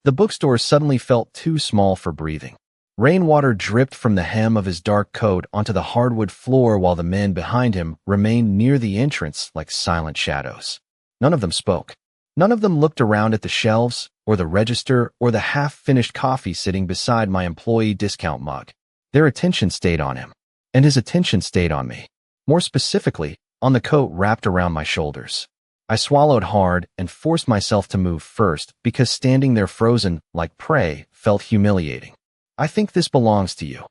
The bookstore suddenly felt too small for breathing. Rainwater dripped from the hem of his dark coat onto the hardwood floor while the men behind him remained near the entrance like silent shadows. None of them spoke. None of them looked around at the shelves, or the register, or the half-finished coffee sitting beside my employee discount mug. Their attention stayed on him, and his attention stayed on me. More specifically, on the coat wrapped around my shoulders. I swallowed hard and forced myself to move first because standing there frozen, like prey, felt humiliating. "I think this belongs to you,"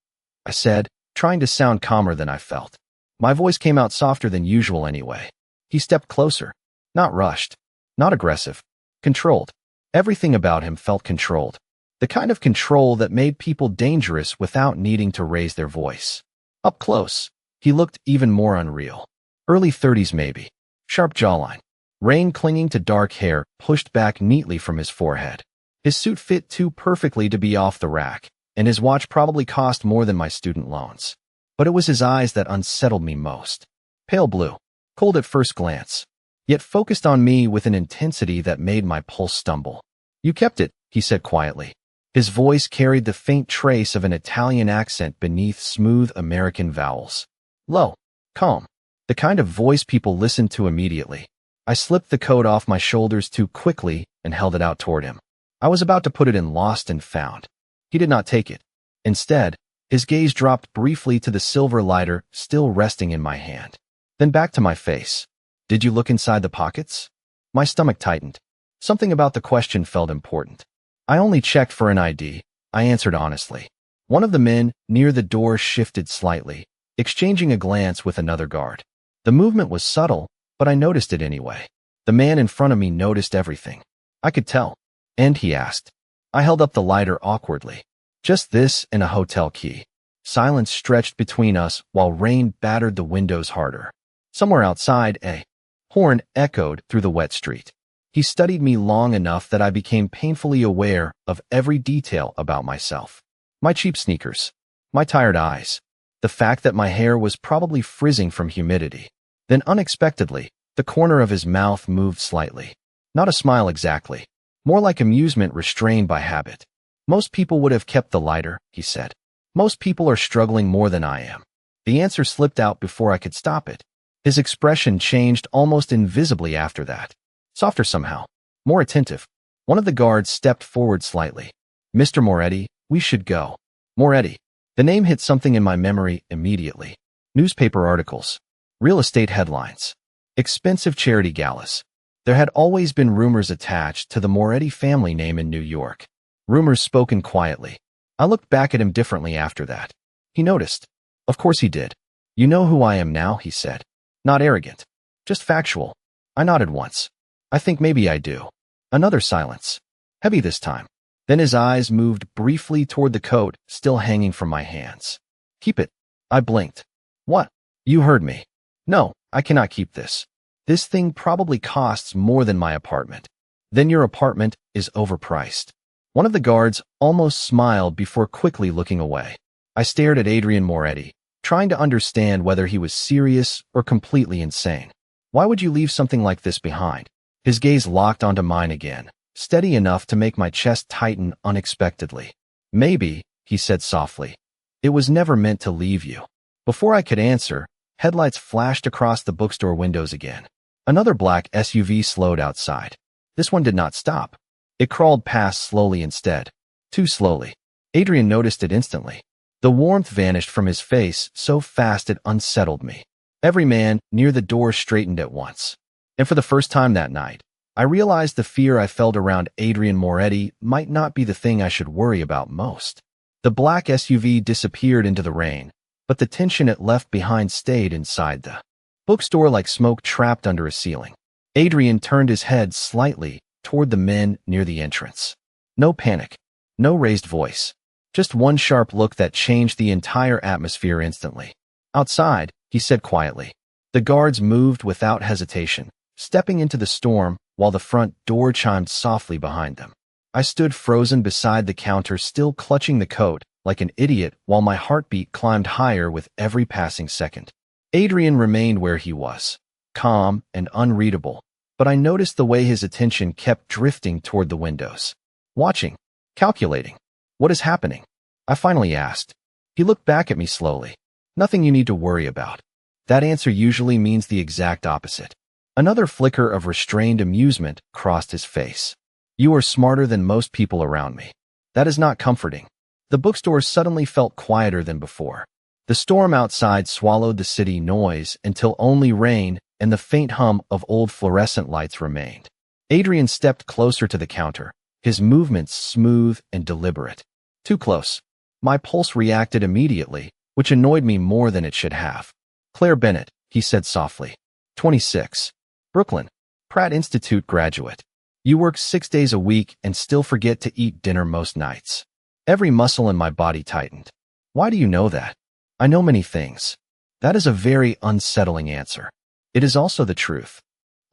I said, trying to sound calmer than I felt. My voice came out softer than usual anyway. He stepped closer. Not rushed. Not aggressive. Controlled. Everything about him felt controlled. The kind of control that made people dangerous without needing to raise their voice. Up close, he looked even more unreal. Early 30s maybe. Sharp jawline. Rain clinging to dark hair pushed back neatly from his forehead. His suit fit too perfectly to be off the rack, and his watch probably cost more than my student loans. But it was his eyes that unsettled me most. Pale blue. Cold at first glance, yet focused on me with an intensity that made my pulse stumble. "You kept it," he said quietly. His voice carried the faint trace of an Italian accent beneath smooth American vowels. Low. Calm. The kind of voice people listen to immediately. I slipped the coat off my shoulders too quickly and held it out toward him. I was about to put it in Lost and Found. He did not take it. Instead, his gaze dropped briefly to the silver lighter still resting in my hand. Then back to my face. "Did you look inside the pockets?" My stomach tightened. Something about the question felt important. "I only checked for an ID," I answered honestly. One of the men near the door shifted slightly, exchanging a glance with another guard. The movement was subtle, but I noticed it anyway. The man in front of me noticed everything. I could tell. "And?" he asked. I held up the lighter awkwardly. "Just this and a hotel key." Silence stretched between us while rain battered the windows harder. Somewhere outside, a horn echoed through the wet street. He studied me long enough that I became painfully aware of every detail about myself. My cheap sneakers. My tired eyes. The fact that my hair was probably frizzing from humidity. Then unexpectedly, the corner of his mouth moved slightly. Not a smile exactly. More like amusement restrained by habit. "Most people would have kept the lighter," he said. "Most people are struggling more than I am." The answer slipped out before I could stop it. His expression changed almost invisibly after that. Softer somehow. More attentive. One of the guards stepped forward slightly. "Mr. Moretti, we should go." Moretti. The name hit something in my memory immediately. Newspaper articles. Real estate headlines. Expensive charity galas. There had always been rumors attached to the Moretti family name in New York. Rumors spoken quietly. I looked back at him differently after that. He noticed. Of course he did. "You know who I am now," he said. Not arrogant. Just factual. I nodded once. "I think maybe I do." Another silence. Heavy this time. Then his eyes moved briefly toward the coat still hanging from my hands. "Keep it." I blinked. "What?" "You heard me." "No, I cannot keep this. This thing probably costs more than my apartment." "Then your apartment is overpriced." One of the guards almost smiled before quickly looking away. I stared at Adrian Moretti, trying to understand whether he was serious or completely insane. Why would you leave something like this behind? His gaze locked onto mine again, steady enough to make my chest tighten unexpectedly. "Maybe," he said softly. "It was never meant to leave you." Before I could answer, headlights flashed across the bookstore windows again. Another black SUV slowed outside. This one did not stop. It crawled past slowly instead. Too slowly. Adrian noticed it instantly. The warmth vanished from his face so fast it unsettled me. Every man near the door straightened at once. And for the first time that night, I realized the fear I felt around Adrian Moretti might not be the thing I should worry about most. The black SUV disappeared into the rain, but the tension it left behind stayed inside the bookstore like smoke trapped under a ceiling. Adrian turned his head slightly toward the men near the entrance. No panic. No raised voice. Just one sharp look that changed the entire atmosphere instantly. "Outside," he said quietly. The guards moved without hesitation, stepping into the storm while the front door chimed softly behind them. I stood frozen beside the counter, still clutching the coat like an idiot while my heartbeat climbed higher with every passing second. Adrian remained where he was, calm and unreadable, but I noticed the way his attention kept drifting toward the windows. Watching. Calculating. What is happening? I finally asked. He looked back at me slowly. Nothing you need to worry about. That answer usually means the exact opposite. Another flicker of restrained amusement crossed his face. You are smarter than most people around me. That is not comforting. The bookstore suddenly felt quieter than before. The storm outside swallowed the city noise until only rain and the faint hum of old fluorescent lights remained. Adrian stepped closer to the counter, his movements smooth and deliberate. Too close. My pulse reacted immediately, which annoyed me more than it should have. Claire Bennett, he said softly. 26. Brooklyn. Pratt Institute graduate. You work 6 days a week and still forget to eat dinner most nights. Every muscle in my body tightened. Why do you know that? I know many things. That is a very unsettling answer. It is also the truth.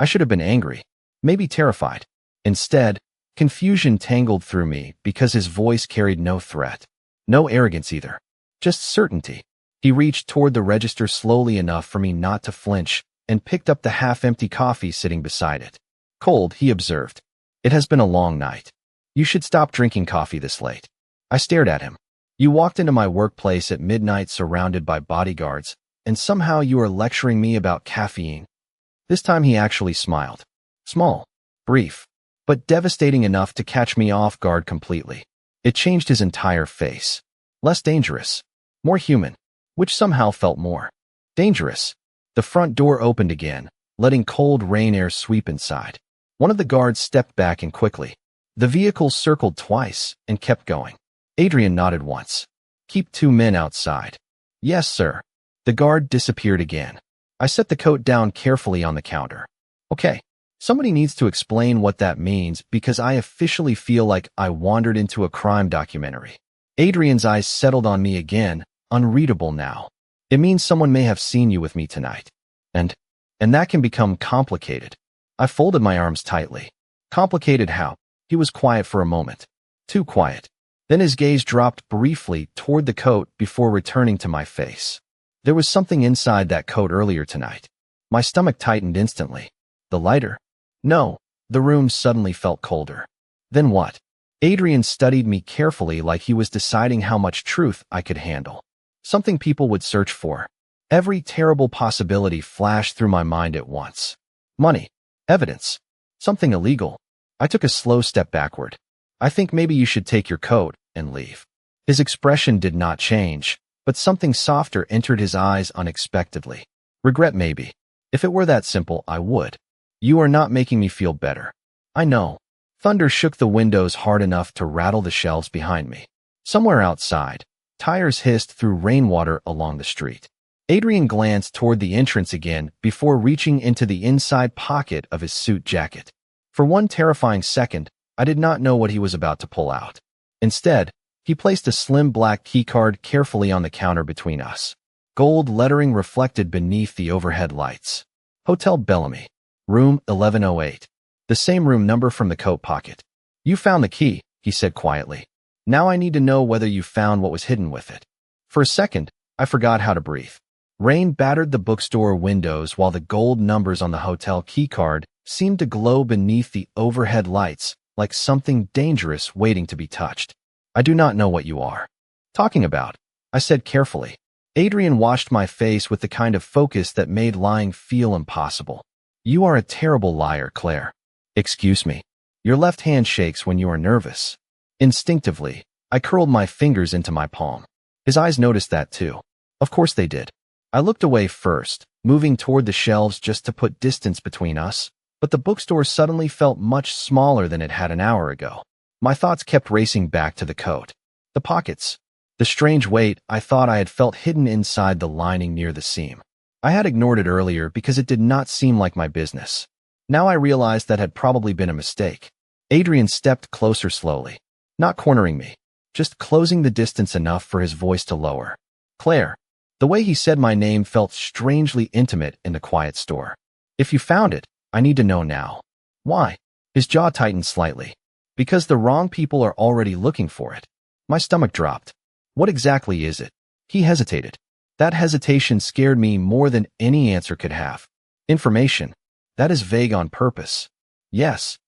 I should have been angry, maybe terrified. Instead, confusion tangled through me because his voice carried no threat. No arrogance either. Just certainty. He reached toward the register slowly enough for me not to flinch and picked up the half-empty coffee sitting beside it. Cold, he observed. It has been a long night. You should stop drinking coffee this late. I stared at him. You walked into my workplace at midnight surrounded by bodyguards, and somehow you are lecturing me about caffeine. This time he actually smiled. Small, brief, but devastating enough to catch me off guard completely. It changed his entire face. Less dangerous. More human. Which somehow felt more dangerous. The front door opened again, letting cold rain air sweep inside. One of the guards stepped back and quickly. The vehicle circled twice and kept going. Adrian nodded once. Keep 2 men outside. Yes, sir. The guard disappeared again. I set the coat down carefully on the counter. Okay. Somebody needs to explain what that means because I officially feel like I wandered into a crime documentary. Adrian's eyes settled on me again, unreadable now. It means someone may have seen you with me tonight. And that can become complicated. I folded my arms tightly. Complicated how? He was quiet for a moment. Too quiet. Then his gaze dropped briefly toward the coat before returning to my face. There was something inside that coat earlier tonight. My stomach tightened instantly. The lighter? No. The room suddenly felt colder. Then what? Adrian studied me carefully like he was deciding how much truth I could handle. Something people would search for. Every terrible possibility flashed through my mind at once. Money. Evidence. Something illegal. I took a slow step backward. I think maybe you should take your coat and leave. His expression did not change, but something softer entered his eyes unexpectedly. Regret maybe. If it were that simple, I would. You are not making me feel better. I know. Thunder shook the windows hard enough to rattle the shelves behind me. Somewhere outside, tires hissed through rainwater along the street. Adrian glanced toward the entrance again before reaching into the inside pocket of his suit jacket. For one terrifying second, I did not know what he was about to pull out. Instead, he placed a slim black keycard carefully on the counter between us. Gold lettering reflected beneath the overhead lights. Hotel Bellamy. Room 1108. The same room number from the coat pocket. You found the key, he said quietly. Now I need to know whether you found what was hidden with it. For a second, I forgot how to breathe. Rain battered the bookstore windows while the gold numbers on the hotel keycard seemed to glow beneath the overhead lights like something dangerous waiting to be touched. I do not know what you are talking about, I said carefully. Adrian washed my face with the kind of focus that made lying feel impossible. You are a terrible liar, Claire. Excuse me. Your left hand shakes when you are nervous. Instinctively, I curled my fingers into my palm. His eyes noticed that too. Of course they did. I looked away first, moving toward the shelves just to put distance between us, but the bookstore suddenly felt much smaller than it had an hour ago. My thoughts kept racing back to the coat. The pockets. The strange weight I thought I had felt hidden inside the lining near the seam. I had ignored it earlier because it did not seem like my business. Now I realized that had probably been a mistake. Adrian stepped closer slowly, not cornering me, just closing the distance enough for his voice to lower. Claire. The way he said my name felt strangely intimate in the quiet store. If you found it, I need to know now. Why? His jaw tightened slightly. Because the wrong people are already looking for it. My stomach dropped. What exactly is it? He hesitated. That hesitation scared me more than any answer could have. Information. That is vague on purpose. Yes.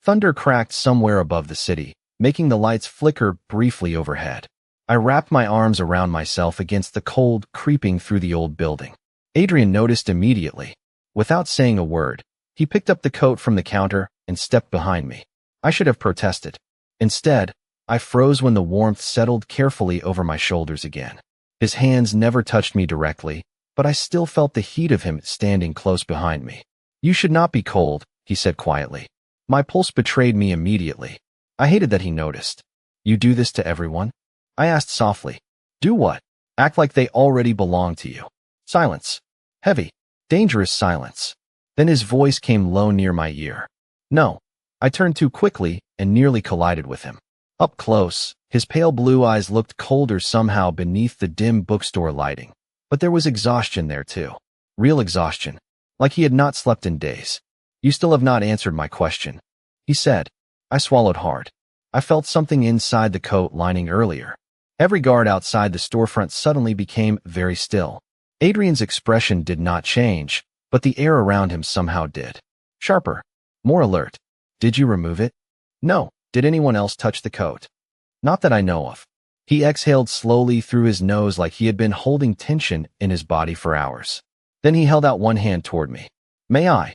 Thunder cracked somewhere above the city, making the lights flicker briefly overhead. I wrapped my arms around myself against the cold creeping through the old building. Adrian noticed immediately. Without saying a word, he picked up the coat from the counter and stepped behind me. I should have protested. Instead, I froze when the warmth settled carefully over my shoulders again. His hands never touched me directly, but I still felt the heat of him standing close behind me. "You should not be cold," he said quietly. My pulse betrayed me immediately. I hated that he noticed. "You do this to everyone?" I asked softly. "Do what?" "Act like they already belong to you." Silence. Heavy, dangerous silence. Then his voice came low near my ear. "No." I turned too quickly and nearly collided with him. Up close, his pale blue eyes looked colder somehow beneath the dim bookstore lighting. But there was exhaustion there too. Real exhaustion. Like he had not slept in days. "You still have not answered my question," he said. I swallowed hard. I felt something inside the coat lining earlier. Every guard outside the storefront suddenly became very still. Adrian's expression did not change, but the air around him somehow did. Sharper. More alert. "Did you remove it?" "No." "Did anyone else touch the coat?" "Not that I know of." He exhaled slowly through his nose like he had been holding tension in his body for hours. Then he held out one hand toward me. "May I?"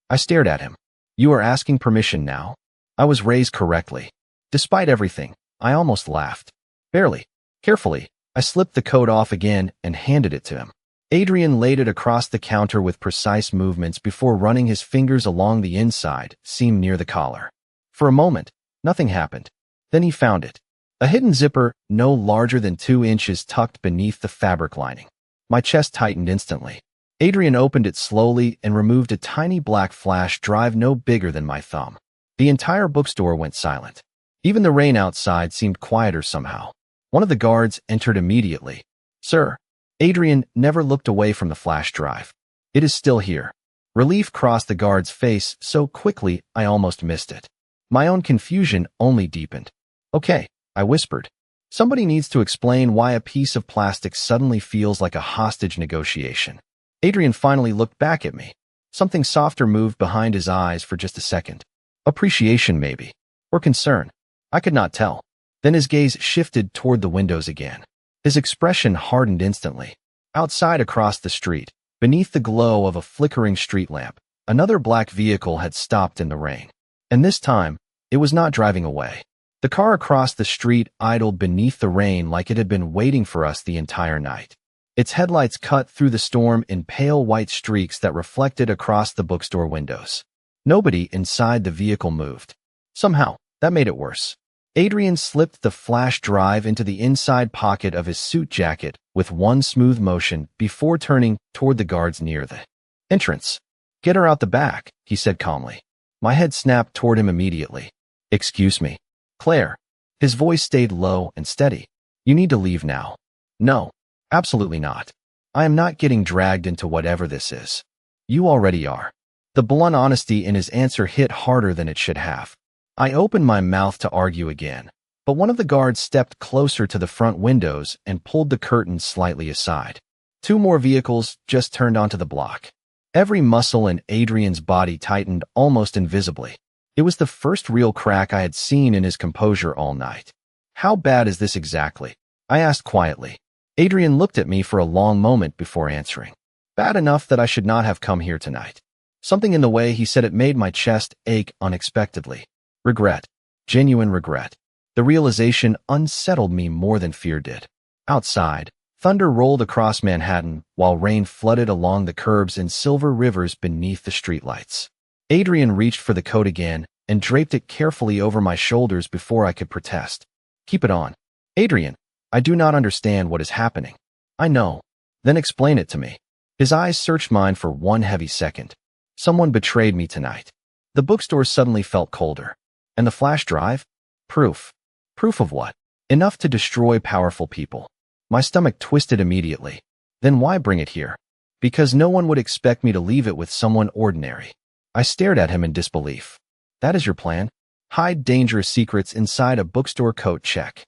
I stared at him. "You are asking permission now?" I was raised correctly. Despite everything, I almost laughed. Barely. Carefully, I slipped the coat off again and handed it to him. Adrian laid it across the counter with precise movements before running his fingers along the inside, seam near the collar. For a moment, nothing happened. Then he found it. A hidden zipper no larger than 2 inches tucked beneath the fabric lining. My chest tightened instantly. Adrian opened it slowly and removed a tiny black flash drive no bigger than my thumb. The entire bookstore went silent. Even the rain outside seemed quieter somehow. One of the guards entered immediately. "Sir." Adrian never looked away from the flash drive. "It is still here." Relief crossed the guard's face so quickly I almost missed it. My own confusion only deepened. "Okay," I whispered. "Somebody needs to explain why a piece of plastic suddenly feels like a hostage negotiation." Adrian finally looked back at me. Something softer moved behind his eyes for just a second. Appreciation, maybe. Or concern. I could not tell. Then his gaze shifted toward the windows again. His expression hardened instantly. Outside across the street, beneath the glow of a flickering street lamp, another black vehicle had stopped in the rain. And this time, it was not driving away. The car across the street idled beneath the rain like it had been waiting for us the entire night. Its headlights cut through the storm in pale white streaks that reflected across the bookstore windows. Nobody inside the vehicle moved. Somehow, that made it worse. Adrian slipped the flash drive into the inside pocket of his suit jacket with one smooth motion before turning toward the guards near the entrance. "Get her out the back," he said calmly. My head snapped toward him immediately. "Excuse me." "Claire." His voice stayed low and steady. "You need to leave now." "No. Absolutely not. I am not getting dragged into whatever this is." "You already are." The blunt honesty in his answer hit harder than it should have. I opened my mouth to argue again, but one of the guards stepped closer to the front windows and pulled the curtains slightly aside. 2 more vehicles just turned onto the block. Every muscle in Adrian's body tightened almost invisibly. It was the first real crack I had seen in his composure all night. "How bad is this exactly?" I asked quietly. Adrian looked at me for a long moment before answering. "Bad enough that I should not have come here tonight." Something in the way he said it made my chest ache unexpectedly. Regret. Genuine regret. The realization unsettled me more than fear did. Outside, thunder rolled across Manhattan while rain flooded along the curbs in silver rivers beneath the streetlights. Adrian reached for the coat again and draped it carefully over my shoulders before I could protest. "Keep it on." "Adrian, I do not understand what is happening." "I know." "Then explain it to me." His eyes searched mine for one heavy second. "Someone betrayed me tonight." The bookstore suddenly felt colder. And the flash drive? Proof. Proof of what? Enough to destroy powerful people. My stomach twisted immediately. Then why bring it here? Because no one would expect me to leave it with someone ordinary. I stared at him in disbelief. "That is your plan? Hide dangerous secrets inside a bookstore coat? Check."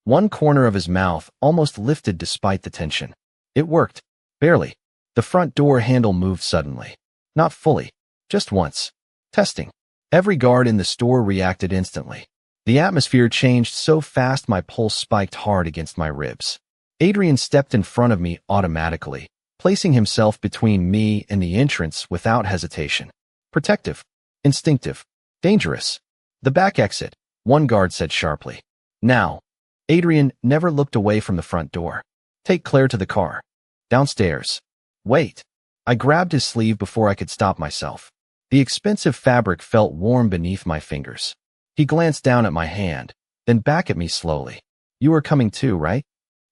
One corner of his mouth almost lifted despite the tension. It worked. Barely. The front door handle moved suddenly. Not fully. Just once. Testing. Every guard in the store reacted instantly. The atmosphere changed so fast my pulse spiked hard against my ribs. Adrian stepped in front of me automatically, placing himself between me and the entrance without hesitation. Protective, instinctive, dangerous. The back exit, one guard said sharply. Now. Adrian never looked away from the front door. Take Claire to the car. Downstairs. Wait. I grabbed his sleeve before I could stop myself. The expensive fabric felt warm beneath my fingers. He glanced down at my hand, then back at me slowly. You are coming too, right?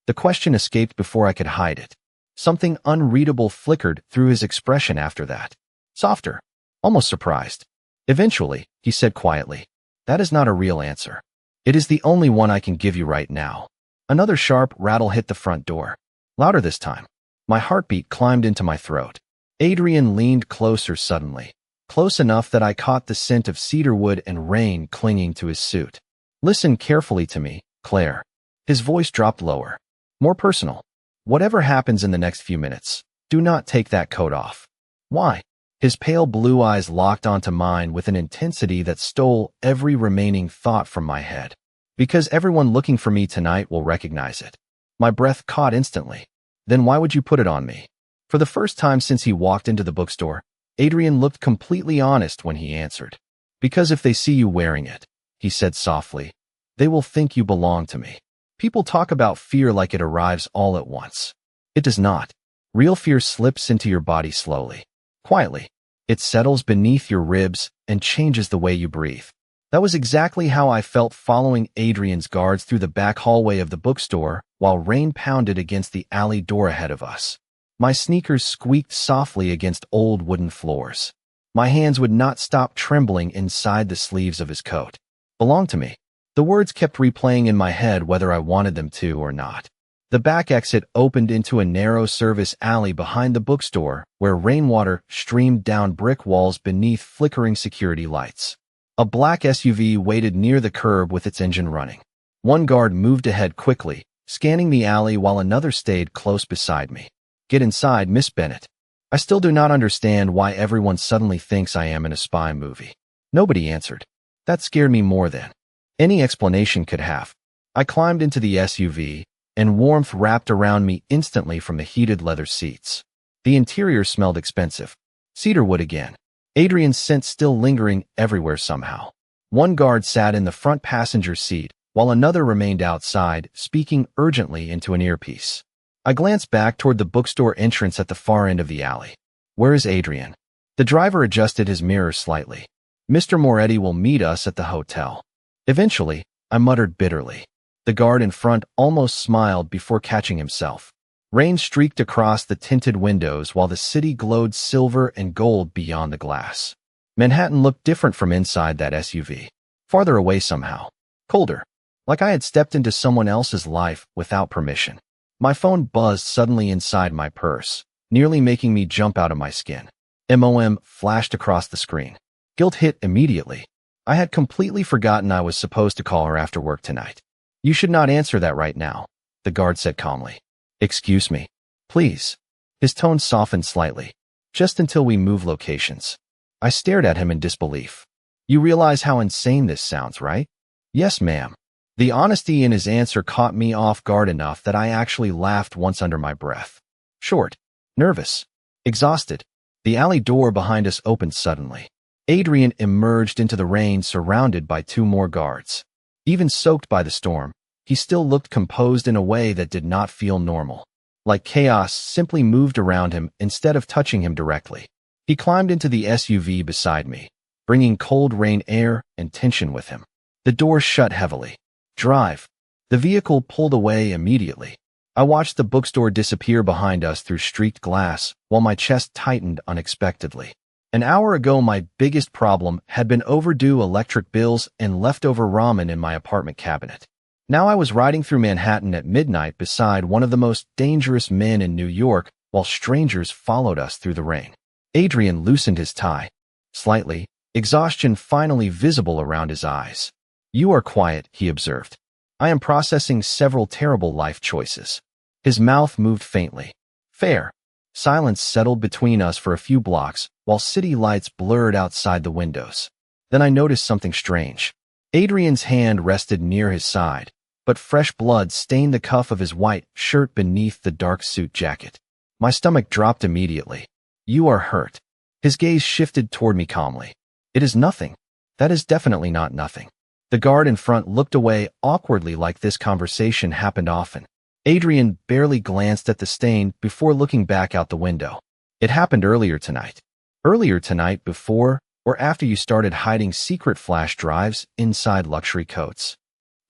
The question escaped before I could hide it. Something unreadable flickered through his expression after that. Softer. Almost surprised. Eventually, he said quietly, that is not a real answer. It is the only one I can give you right now. Another sharp rattle hit the front door. Louder this time. My heartbeat climbed into my throat. Adrian leaned closer suddenly. Close enough that I caught the scent of cedarwood and rain clinging to his suit. Listen carefully to me, Claire. His voice dropped lower. More personal. Whatever happens in the next few minutes, do not take that coat off. Why? His pale blue eyes locked onto mine with an intensity that stole every remaining thought from my head. Because everyone looking for me tonight will recognize it. My breath caught instantly. Then why would you put it on me? For the first time since he walked into the bookstore, Adrian looked completely honest when he answered. Because if they see you wearing it, he said softly, they will think you belong to me. People talk about fear like it arrives all at once. It does not. Real fear slips into your body slowly. Quietly. It settles beneath your ribs and changes the way you breathe. That was exactly how I felt following Adrian's guards through the back hallway of the bookstore while rain pounded against the alley door ahead of us. My sneakers squeaked softly against old wooden floors. My hands would not stop trembling inside the sleeves of his coat. Belong to me. The words kept replaying in my head whether I wanted them to or not. The back exit opened into a narrow service alley behind the bookstore where rainwater streamed down brick walls beneath flickering security lights. A black SUV waited near the curb with its engine running. One guard moved ahead quickly, scanning the alley while another stayed close beside me. Get inside, Miss Bennett. I still do not understand why everyone suddenly thinks I am in a spy movie. Nobody answered. That scared me more than any explanation could have. I climbed into the SUV, and warmth wrapped around me instantly from the heated leather seats. The interior smelled expensive. Cedarwood again. Adrian's scent still lingering everywhere somehow. One guard sat in the front passenger seat, while another remained outside, speaking urgently into an earpiece. I glanced back toward the bookstore entrance at the far end of the alley. Where is Adrian? The driver adjusted his mirror slightly. Mr. Moretti will meet us at the hotel. Eventually, I muttered bitterly. The guard in front almost smiled before catching himself. Rain streaked across the tinted windows while the city glowed silver and gold beyond the glass. Manhattan looked different from inside that SUV. Farther away somehow. Colder. Like I had stepped into someone else's life without permission. My phone buzzed suddenly inside my purse, nearly making me jump out of my skin. MOM flashed across the screen. Guilt hit immediately. I had completely forgotten I was supposed to call her after work tonight. You should not answer that right now, the guard said calmly. Excuse me. Please. His tone softened slightly. Just until we move locations. I stared at him in disbelief. You realize how insane this sounds, right? Yes, ma'am. The honesty in his answer caught me off guard enough that I actually laughed once under my breath. Short. Nervous. Exhausted. The alley door behind us opened suddenly. Adrian emerged into the rain surrounded by two more guards. Even soaked by the storm, he still looked composed in a way that did not feel normal. Like chaos simply moved around him instead of touching him directly. He climbed into the SUV beside me, bringing cold rain air and tension with him. The door shut heavily. Drive. The vehicle pulled away immediately. I watched the bookstore disappear behind us through streaked glass while my chest tightened unexpectedly. An hour ago, my biggest problem had been overdue electric bills and leftover ramen in my apartment cabinet. Now I was riding through Manhattan at midnight beside one of the most dangerous men in New York while strangers followed us through the rain. Adrian loosened his tie. Slightly, exhaustion finally visible around his eyes. You are quiet, he observed. I am processing several terrible life choices. His mouth moved faintly. Fair. Silence settled between us for a few blocks, while city lights blurred outside the windows. Then I noticed something strange. Adrian's hand rested near his side, but fresh blood stained the cuff of his white shirt beneath the dark suit jacket. My stomach dropped immediately. You are hurt. His gaze shifted toward me calmly. It is nothing. That is definitely not nothing. The guard in front looked away awkwardly like this conversation happened often. Adrian barely glanced at the stain before looking back out the window. It happened earlier tonight. Earlier tonight before or after you started hiding secret flash drives inside luxury coats.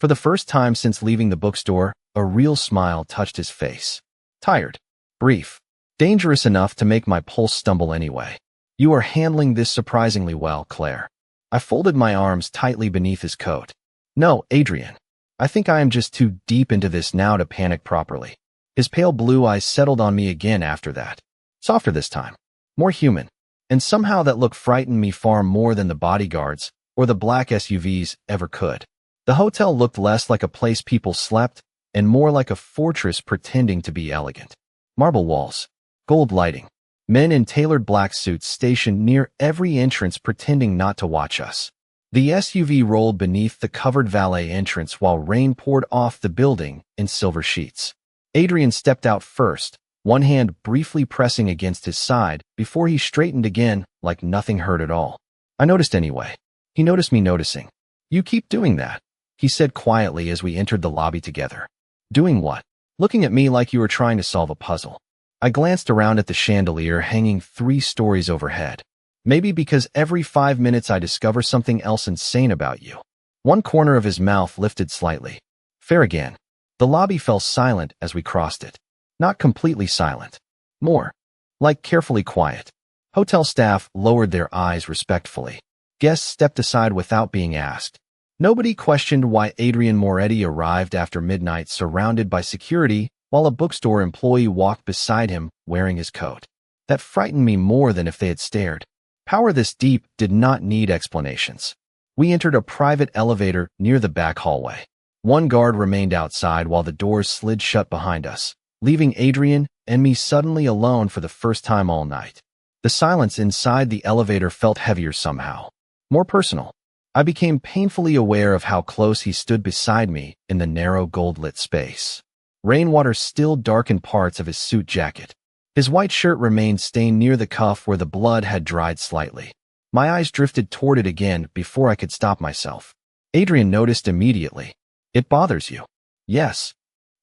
For the first time since leaving the bookstore, a real smile touched his face. Tired. Brief. Dangerous enough to make my pulse stumble anyway. You are handling this surprisingly well, Claire. I folded my arms tightly beneath his coat. No, Adrian. I think I am just too deep into this now to panic properly. His pale blue eyes settled on me again after that. Softer this time. More human. And somehow that look frightened me far more than the bodyguards or the black SUVs ever could. The hotel looked less like a place people slept and more like a fortress pretending to be elegant. Marble walls. Gold lighting. Men in tailored black suits stationed near every entrance pretending not to watch us. The SUV rolled beneath the covered valet entrance while rain poured off the building in silver sheets. Adrian stepped out first, one hand briefly pressing against his side before he straightened again like nothing hurt at all. I noticed anyway. He noticed me noticing. You keep doing that, he said quietly as we entered the lobby together. Doing what? Looking at me like you were trying to solve a puzzle. I glanced around at the chandelier hanging 3 stories overhead. Maybe because every 5 minutes I discover something else insane about you. One corner of his mouth lifted slightly. Fair again. The lobby fell silent as we crossed it. Not completely silent. More. Like carefully quiet. Hotel staff lowered their eyes respectfully. Guests stepped aside without being asked. Nobody questioned why Adrian Moretti arrived after midnight surrounded by security while a bookstore employee walked beside him wearing his coat. That frightened me more than if they had stared. Power this deep did not need explanations. We entered a private elevator near the back hallway. One guard remained outside while the doors slid shut behind us, leaving Adrian and me suddenly alone for the first time all night. The silence inside the elevator felt heavier somehow. More personal. I became painfully aware of how close he stood beside me in the narrow gold-lit space. Rainwater still darkened parts of his suit jacket. His white shirt remained stained near the cuff where the blood had dried slightly. My eyes drifted toward it again before I could stop myself. Adrian noticed immediately. It bothers you. Yes.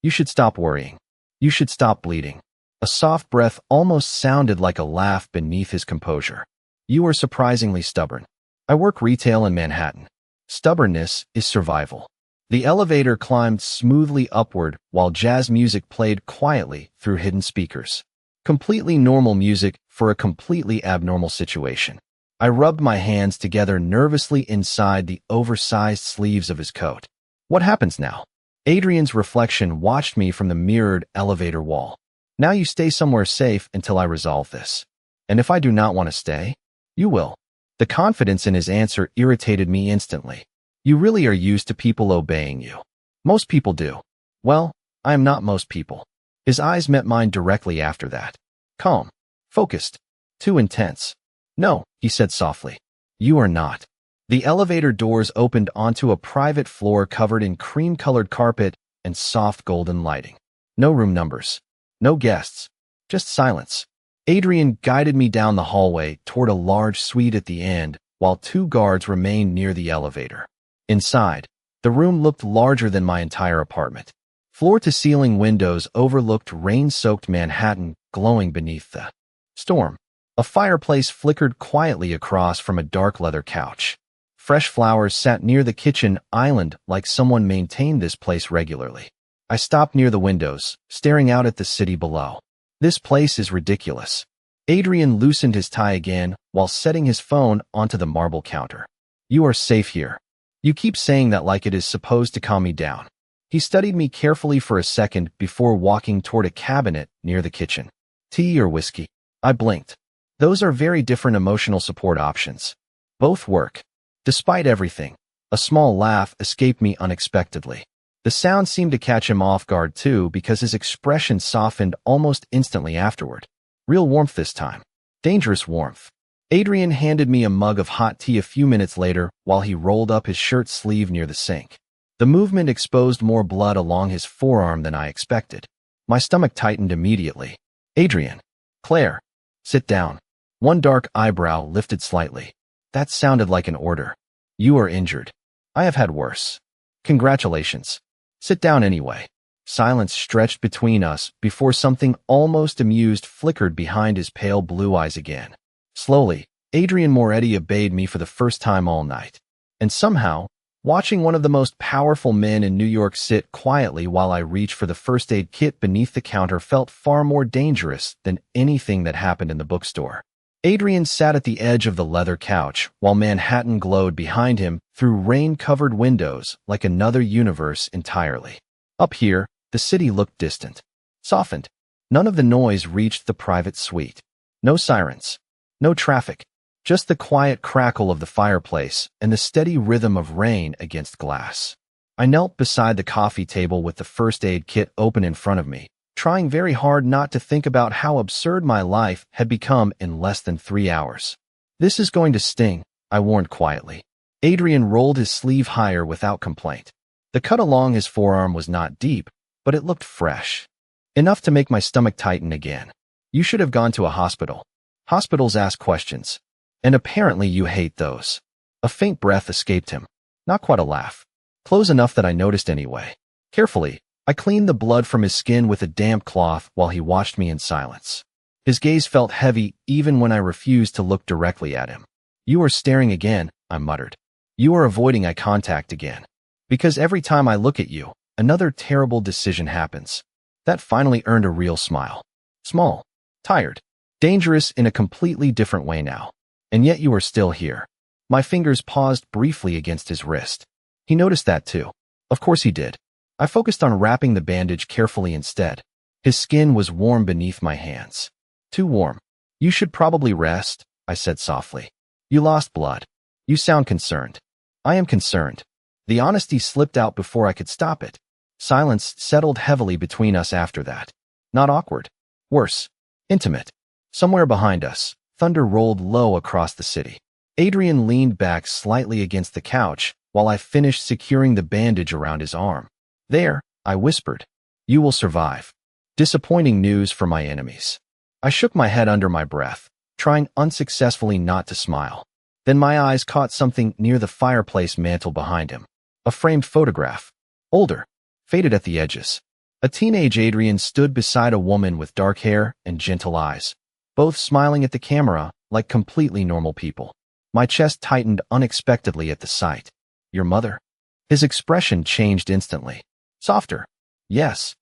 You should stop worrying. You should stop bleeding. A soft breath almost sounded like a laugh beneath his composure. You are surprisingly stubborn. I work retail in Manhattan. Stubbornness is survival. The elevator climbed smoothly upward while jazz music played quietly through hidden speakers. Completely normal music for a completely abnormal situation. I rubbed my hands together nervously inside the oversized sleeves of his coat. What happens now? Adrian's reflection watched me from the mirrored elevator wall. Now you stay somewhere safe until I resolve this. And if I do not want to stay, you will. The confidence in his answer irritated me instantly. You really are used to people obeying you. Most people do. Well, I am not most people. His eyes met mine directly after that. Calm. Focused. Too intense. No, he said softly. You are not. The elevator doors opened onto a private floor covered in cream-colored carpet and soft golden lighting. No room numbers. No guests. Just silence. Adrian guided me down the hallway toward a large suite at the end, while 2 guards remained near the elevator. Inside, the room looked larger than my entire apartment. Floor-to-ceiling windows overlooked rain-soaked Manhattan glowing beneath the storm. A fireplace flickered quietly across from a dark leather couch. Fresh flowers sat near the kitchen island like someone maintained this place regularly. I stopped near the windows, staring out at the city below. This place is ridiculous. Adrian loosened his tie again while setting his phone onto the marble counter. You are safe here. You keep saying that like it is supposed to calm me down. He studied me carefully for a second before walking toward a cabinet near the kitchen. Tea or whiskey? I blinked. Those are very different emotional support options. Both work. Despite everything, a small laugh escaped me unexpectedly. The sound seemed to catch him off guard too because his expression softened almost instantly afterward. Real warmth this time. Dangerous warmth. Adrian handed me a mug of hot tea a few minutes later while he rolled up his shirt sleeve near the sink. The movement exposed more blood along his forearm than I expected. My stomach tightened immediately. Adrian. Claire. Sit down. One dark eyebrow lifted slightly. That sounded like an order. You are injured. I have had worse. Congratulations. Sit down anyway. Silence stretched between us before something almost amused flickered behind his pale blue eyes again. Slowly, Adrian Moretti obeyed me for the first time all night. And somehow, watching one of the most powerful men in New York sit quietly while I reached for the first aid kit beneath the counter felt far more dangerous than anything that happened in the bookstore. Adrian sat at the edge of the leather couch while Manhattan glowed behind him through rain-covered windows like another universe entirely. Up here, the city looked distant, softened. None of the noise reached the private suite. No sirens, no traffic, just the quiet crackle of the fireplace and the steady rhythm of rain against glass. I knelt beside the coffee table with the first aid kit open in front of me, trying very hard not to think about how absurd my life had become in less than 3 hours. This is going to sting, I warned quietly. Adrian rolled his sleeve higher without complaint. The cut along his forearm was not deep, but it looked fresh. Enough to make my stomach tighten again. You should have gone to a hospital. Hospitals ask questions. And apparently you hate those. A faint breath escaped him. Not quite a laugh. Close enough that I noticed anyway. Carefully, I cleaned the blood from his skin with a damp cloth while he watched me in silence. His gaze felt heavy even when I refused to look directly at him. You are staring again, I muttered. You are avoiding eye contact again. Because every time I look at you, another terrible decision happens. That finally earned a real smile. Small, tired, dangerous in a completely different way now. And yet you are still here. My fingers paused briefly against his wrist. He noticed that too. Of course he did. I focused on wrapping the bandage carefully instead. His skin was warm beneath my hands. Too warm. You should probably rest, I said softly. You lost blood. You sound concerned. I am concerned. The honesty slipped out before I could stop it. Silence settled heavily between us after that. Not awkward. Worse. Intimate. Somewhere behind us, thunder rolled low across the city. Adrian leaned back slightly against the couch while I finished securing the bandage around his arm. There, I whispered. You will survive. Disappointing news for my enemies. I shook my head under my breath, trying unsuccessfully not to smile. Then my eyes caught something near the fireplace mantel behind him. A framed photograph. Older. Faded at the edges. A teenage Adrian stood beside a woman with dark hair and gentle eyes, both smiling at the camera like completely normal people. My chest tightened unexpectedly at the sight. Your mother? His expression changed instantly. Softer. Yes.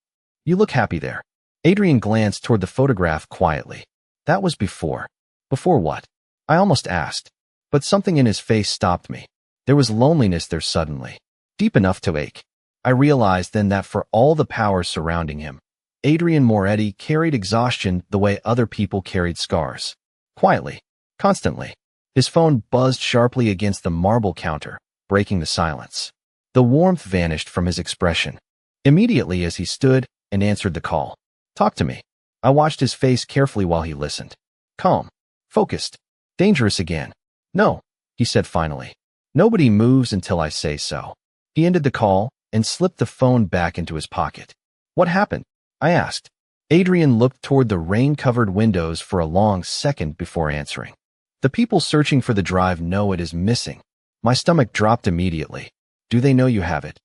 You look happy there. Adrian glanced toward the photograph quietly. That was before. Before what? I almost asked. But something in his face stopped me. There was loneliness there suddenly. Deep enough to ache. I realized then that for all the power surrounding him, Adrian Moretti carried exhaustion the way other people carried scars. Quietly. Constantly. His phone buzzed sharply against the marble counter, breaking the silence. The warmth vanished from his expression. Immediately as he stood and answered the call. Talk to me. I watched his face carefully while he listened. Calm. Focused. Dangerous again. No, he said finally. Nobody moves until I say so. He ended the call and slipped the phone back into his pocket. What happened? I asked. Adrian looked toward the rain-covered windows for a long second before answering. The people searching for the drive know it is missing. My stomach dropped immediately. Do they know you have it?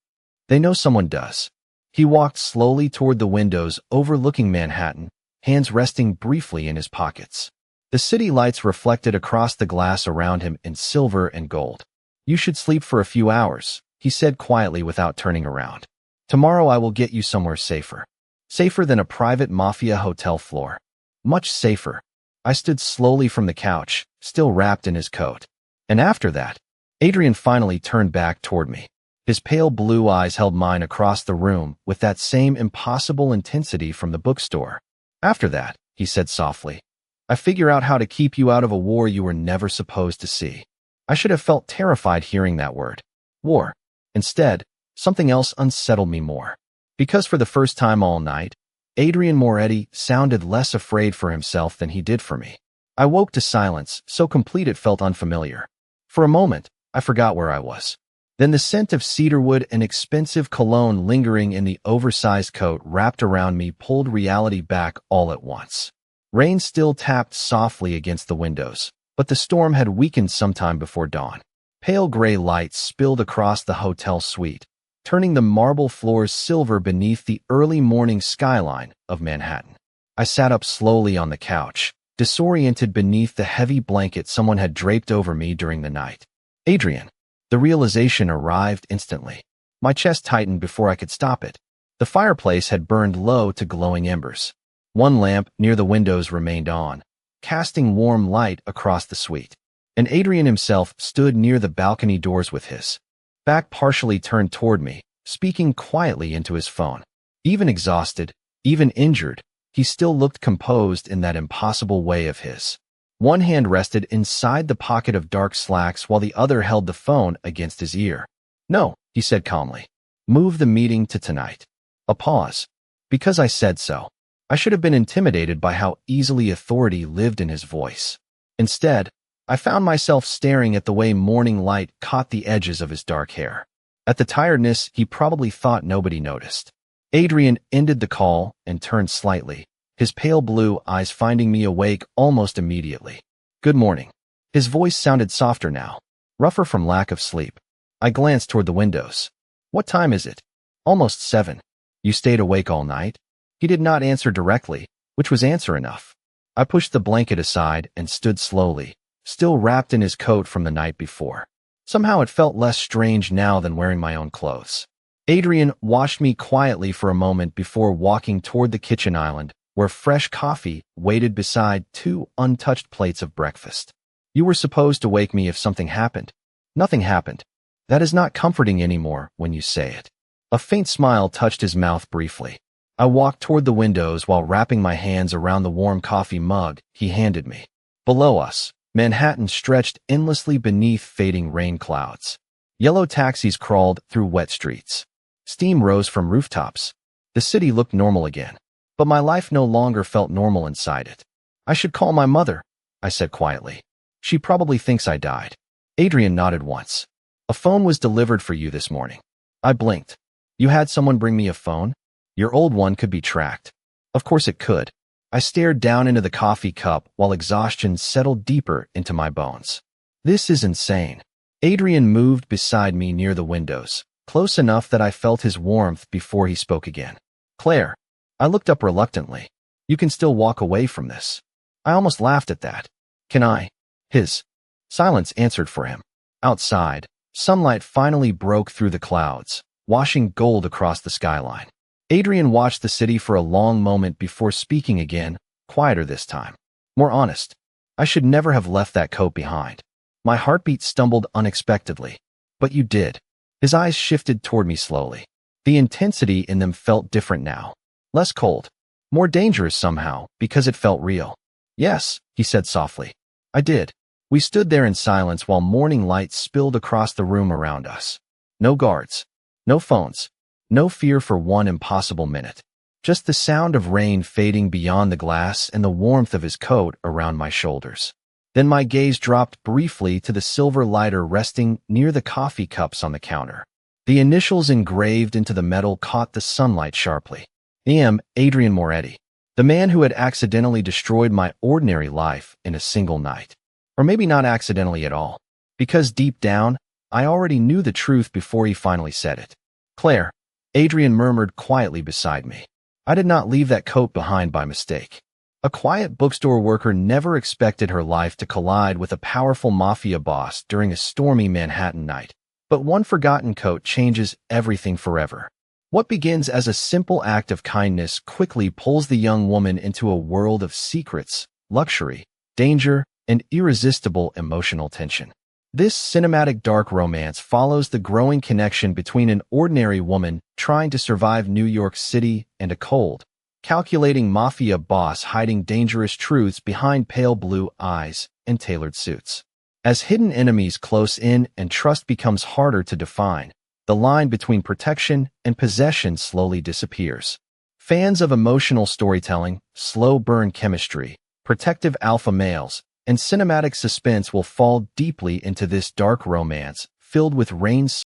They know someone does. He walked slowly toward the windows overlooking Manhattan, hands resting briefly in his pockets. The city lights reflected across the glass around him in silver and gold. You should sleep for a few hours, he said quietly without turning around. Tomorrow I will get you somewhere safer. Safer than a private mafia hotel floor. Much safer. I stood slowly from the couch, still wrapped in his coat. And after that, Adrian finally turned back toward me. His pale blue eyes held mine across the room with that same impossible intensity from the bookstore. After that, he said softly, I figure out how to keep you out of a war you were never supposed to see. I should have felt terrified hearing that word. War. Instead, something else unsettled me more. Because for the first time all night, Adrian Moretti sounded less afraid for himself than he did for me. I woke to silence, so complete it felt unfamiliar. For a moment, I forgot where I was. Then the scent of cedarwood and expensive cologne lingering in the oversized coat wrapped around me pulled reality back all at once. Rain still tapped softly against the windows, but the storm had weakened sometime before dawn. Pale gray light spilled across the hotel suite, turning the marble floors silver beneath the early morning skyline of Manhattan. I sat up slowly on the couch, disoriented beneath the heavy blanket someone had draped over me during the night. Adrian. The realization arrived instantly. My chest tightened before I could stop it. The fireplace had burned low to glowing embers. One lamp near the windows remained on, casting warm light across the suite. And Adrian himself stood near the balcony doors with his back partially turned toward me, speaking quietly into his phone. Even exhausted, even injured, he still looked composed in that impossible way of his. One hand rested inside the pocket of dark slacks while the other held the phone against his ear. "No," he said calmly. "Move the meeting to tonight." A pause. Because I said so. I should have been intimidated by how easily authority lived in his voice. Instead, I found myself staring at the way morning light caught the edges of his dark hair. At the tiredness he probably thought nobody noticed. Adrian ended the call and turned slightly, his pale blue eyes finding me awake almost immediately. "Good morning." His voice sounded softer now, rougher from lack of sleep. I glanced toward the windows. "What time is it?" "Almost 7. You stayed awake all night?" He did not answer directly, which was answer enough. I pushed the blanket aside and stood slowly, still wrapped in his coat from the night before. Somehow it felt less strange now than wearing my own clothes. Adrian watched me quietly for a moment before walking toward the kitchen island, where fresh coffee waited beside 2 untouched plates of breakfast. "You were supposed to wake me if something happened." "Nothing happened." "That is not comforting anymore when you say it." A faint smile touched his mouth briefly. I walked toward the windows while wrapping my hands around the warm coffee mug he handed me. Below us, Manhattan stretched endlessly beneath fading rain clouds. Yellow taxis crawled through wet streets. Steam rose from rooftops. The city looked normal again. But my life no longer felt normal inside it. "I should call my mother," I said quietly. "She probably thinks I died." Adrian nodded once. "A phone was delivered for you this morning." I blinked. "You had someone bring me a phone? Your old one could be tracked." "Of course it could." I stared down into the coffee cup while exhaustion settled deeper into my bones. "This is insane." Adrian moved beside me near the windows, close enough that I felt his warmth before he spoke again. "Claire." I looked up reluctantly. "You can still walk away from this." I almost laughed at that. "Can I?" His silence answered for him. Outside, sunlight finally broke through the clouds, washing gold across the skyline. Adrian watched the city for a long moment before speaking again, quieter this time. More honest. "I should never have left that coat behind." My heartbeat stumbled unexpectedly. "But you did." His eyes shifted toward me slowly. The intensity in them felt different now. Less cold. More dangerous somehow, because it felt real. "Yes," he said softly. "I did." We stood there in silence while morning light spilled across the room around us. No guards. No phones. No fear for one impossible minute. Just the sound of rain fading beyond the glass and the warmth of his coat around my shoulders. Then my gaze dropped briefly to the silver lighter resting near the coffee cups on the counter. The initials engraved into the metal caught the sunlight sharply. I.M. Adrian Moretti, the man who had accidentally destroyed my ordinary life in a single night. Or maybe not accidentally at all, because deep down, I already knew the truth before he finally said it. "Claire," Adrian murmured quietly beside me. "I did not leave that coat behind by mistake." A quiet bookstore worker never expected her life to collide with a powerful mafia boss during a stormy Manhattan night. But one forgotten coat changes everything forever. What begins as a simple act of kindness quickly pulls the young woman into a world of secrets, luxury, danger, and irresistible emotional tension. This cinematic dark romance follows the growing connection between an ordinary woman trying to survive New York City and a cold, calculating mafia boss hiding dangerous truths behind pale blue eyes and tailored suits. As hidden enemies close in and trust becomes harder to define, the line between protection and possession slowly disappears. Fans of emotional storytelling, slow burn chemistry, protective alpha males, and cinematic suspense will fall deeply into this dark romance, filled with Rain's